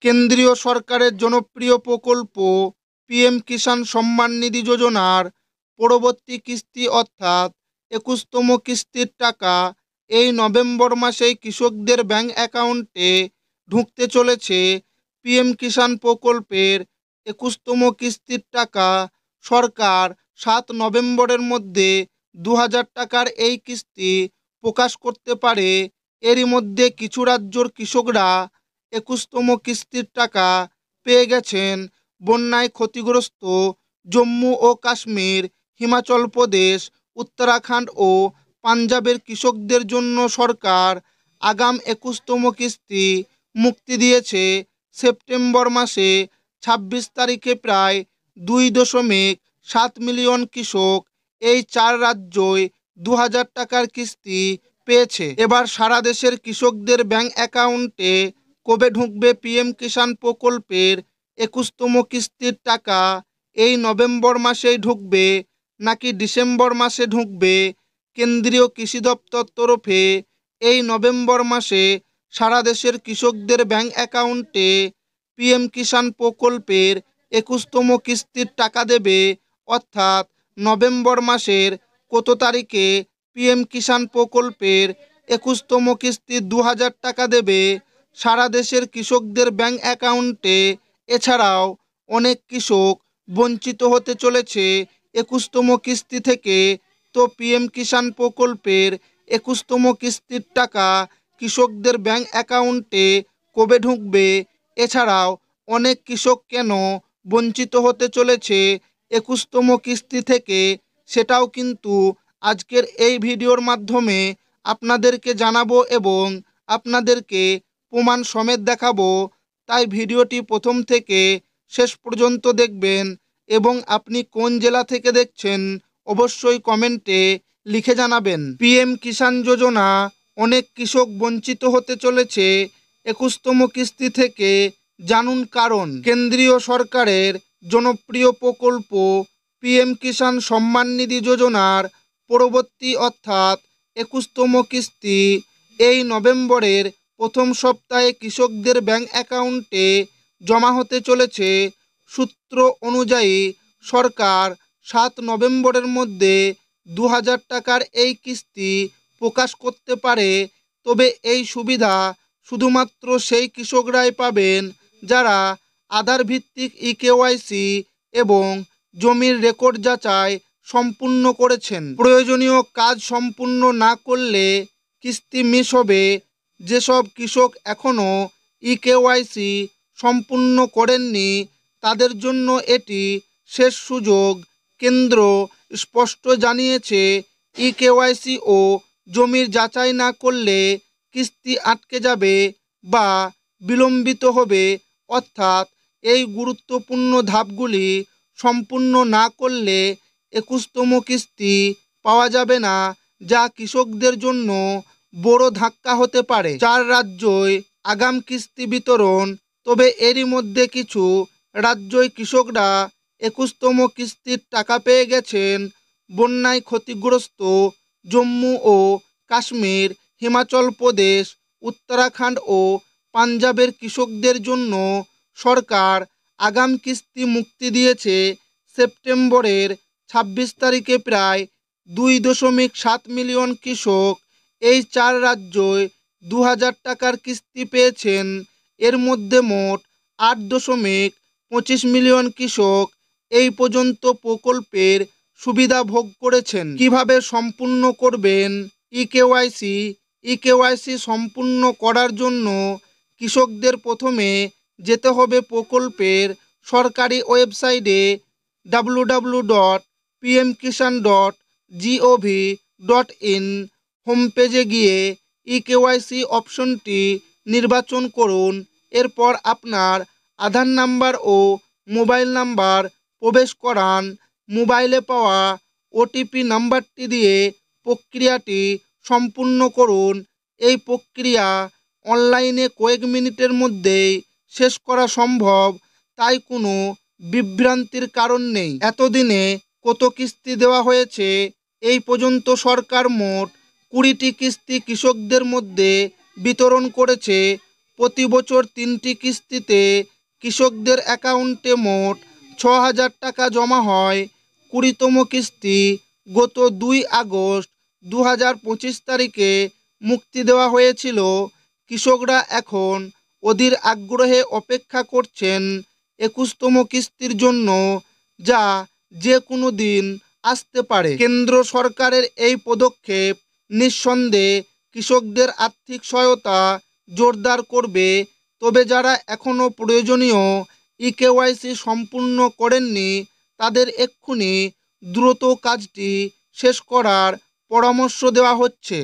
কেন্দ্রীয় সরকারের জনপ্রিয় প্রকল্প পিএম কিষাণ সম্মান নিধি যোজনার পরবর্তী কিস্তি অর্থাৎ ২১তম কিস্তির টাকা এই নভেম্বর মাসেই কৃষকদের ব্যাংক অ্যাকাউন্টে ঢুকতে চলেছে। পিএম কিষাণ প্রকল্পের ২১তম কিস্তির টাকা সরকার ৭ নভেম্বরের মধ্যে ২০০০ টাকার এই কিস্তি প্রকাশ করতে পারে। এরই মধ্যে কিছু রাজ্যর কৃষকরা ২১তম কিস্তির টাকা পেয়ে গেছেন। বন্যায় ক্ষতিগ্রস্ত জম্মু ও কাশ্মীর, হিমাচল প্রদেশ, উত্তরাখণ্ড ও পাঞ্জাবের কৃষকদের জন্য সরকার আগাম ২১তম কিস্তি মুক্তি দিয়েছে। সেপ্টেম্বর মাসে ২৬ তারিখে প্রায় ২.৭ মিলিয়ন কৃষক এই ৪ রাজ্যই ২০০০ টাকার কিস্তি পেয়েছে। এবার সারা দেশের কৃষকদের ব্যাংক অ্যাকাউন্টে কবে ঢুকবে পিএম কিষাণ প্রকল্পের ২১তম কিস্তির টাকা? এই নভেম্বর মাসেই ঢুকবে নাকি ডিসেম্বর মাসে ঢুকবে? কেন্দ্রীয় কৃষি দপ্তর তরফে এই নভেম্বর মাসে সারা দেশের কৃষকদের ব্যাংক অ্যাকাউন্টে পিএম কিষাণ প্রকল্পের ২১তম কিস্তির টাকা দেবে। অর্থাৎ নভেম্বর মাসের কত তারিখে পিএম কিষাণ প্রকল্পের ২১তম কিস্তি ২০০০ টাকা দেবে সারা দেশের কৃষকদের ব্যাংক অ্যাকাউন্টে। এছাড়াও অনেক কৃষক বঞ্চিত হতে চলেছে ২১তম কিস্তি থেকে। তো পিএম কিষাণ প্রকল্পের ২১তম কিস্তির টাকা কৃষকদের ব্যাংক অ্যাকাউন্টে কবে ঢুকবে? এছাড়াও অনেক কৃষক কেন বঞ্চিত হতে চলেছে ২১তম কিস্তি থেকে, সেটাও কিন্তু আজকের এই ভিডিওর মাধ্যমে আপনাদেরকে জানাবো এবং আপনাদেরকে প্রমাণ সমেত দেখাবো। তাই ভিডিওটি প্রথম থেকে শেষ পর্যন্ত দেখবেন এবং আপনি কোন জেলা থেকে দেখছেন অবশ্যই কমেন্টে লিখে জানাবেন। পিএম কিষাণ যোজনা অনেক কৃষক বঞ্চিত হতে চলেছে ২১তম কিস্তি থেকে, জানুন কারণ। কেন্দ্রীয় সরকারের জনপ্রিয় প্রকল্প পিএম কিষাণ সম্মান নিধি যোজনার পরবর্তী অর্থাৎ ২১তম কিস্তি এই নভেম্বরের প্রথম সপ্তাহে কৃষকদের ব্যাংক অ্যাকাউন্টে জমা হতে চলেছে। সূত্র অনুযায়ী সরকার ৭ নভেম্বরের মধ্যে ২০০০ টাকার এই কিস্তি প্রকাশ করতে পারে। তবে এই সুবিধা শুধুমাত্র সেই কৃষকরাই পাবেন যারা আধার ভিত্তিক ইকেওয়াইসি এবং জমির রেকর্ড যাচাই সম্পূর্ণ করেছেন। প্রয়োজনীয় কাজ সম্পূর্ণ না করলে কিস্তি মিস হবে। যেসব কৃষক এখনও ইকেওয়াইসি সম্পূর্ণ করেননি তাদের জন্য এটি শেষ সুযোগ। কেন্দ্র স্পষ্ট জানিয়েছে, ইকেওয়াইসি ও জমির যাচাই না করলে কিস্তি আটকে যাবে বা বিলম্বিত হবে। অর্থাৎ এই গুরুত্বপূর্ণ ধাপগুলি সম্পূর্ণ না করলে ২১তম কিস্তি পাওয়া যাবে না, যা কৃষকদের জন্য বড় ধাক্কা হতে পারে। ৪ রাজ্যই আগাম কিস্তি বিতরণ। তবে এরই মধ্যে কিছু রাজ্যই কৃষকরা ২১তম কিস্তির টাকা পেয়ে গেছেন। বন্যায় ক্ষতিগ্রস্ত জম্মু ও কাশ্মীর, হিমাচল প্রদেশ, উত্তরাখণ্ড ও পাঞ্জাবের কৃষকদের জন্য সরকার আগাম কিস্তি মুক্তি দিয়েছে। সেপ্টেম্বরের ২৬ তারিখে প্রায় ২.৭ মিলিয়ন কৃষক এই ৪ রাজ্যই ২০০০ টাকার কিস্তি পেয়েছেন। এর মধ্যে মোট ৮.২৫ মিলিয়ন কৃষক এই পর্যন্ত প্রকল্পের সুবিধা ভোগ করেছেন। কিভাবে সম্পূর্ণ করবেন ইকেওয়াইসি? ইকেওয়াইসি সম্পূর্ণ করার জন্য কৃষকদের প্রথমে যেতে হবে প্রকল্পের সরকারি ওয়েবসাইটে www.pmkisan.gov.in হোম পেজে গিয়ে ইকেওয়াইসি অপশনটি নির্বাচন করুন। এরপর আপনার আধার নাম্বার ও মোবাইল নাম্বার প্রবেশ করান। মোবাইলে পাওয়া ওটিপি নাম্বারটি দিয়ে প্রক্রিয়াটি সম্পূর্ণ করুন। এই প্রক্রিয়া অনলাইনে কয়েক মিনিটের মধ্যেই শেষ করা সম্ভব, তাই কোনো বিভ্রান্তির কারণ নেই। এতদিনে কত কিস্তি দেওয়া হয়েছে? এই পর্যন্ত সরকার মোট ২০টি কিস্তি কৃষকদের মধ্যে বিতরণ করেছে। প্রতি বছর 3টি কিস্তিতে কৃষকদের অ্যাকাউন্টে মোট 6,000 টাকা জমা হয়। 20তম কিস্তি গত 2 আগস্ট 2025 তারিখে মুক্তি দেওয়া হয়েছিল। কৃষকরা এখন অধীর আগ্রহে অপেক্ষা করছেন 21তম কিস্তির জন্য, যা যে কোনো দিন আসতে পারে। কেন্দ্র সরকারের এই পদক্ষেপ নিঃসন্দেহে কৃষকদের আর্থিক সহায়তা জোরদার করবে। তবে যারা এখনও প্রয়োজনীয় ইকেওয়াইসি সম্পূর্ণ করেননি তাদের এক্ষুনি দ্রুত কাজটি শেষ করার পরামর্শ দেওয়া হচ্ছে।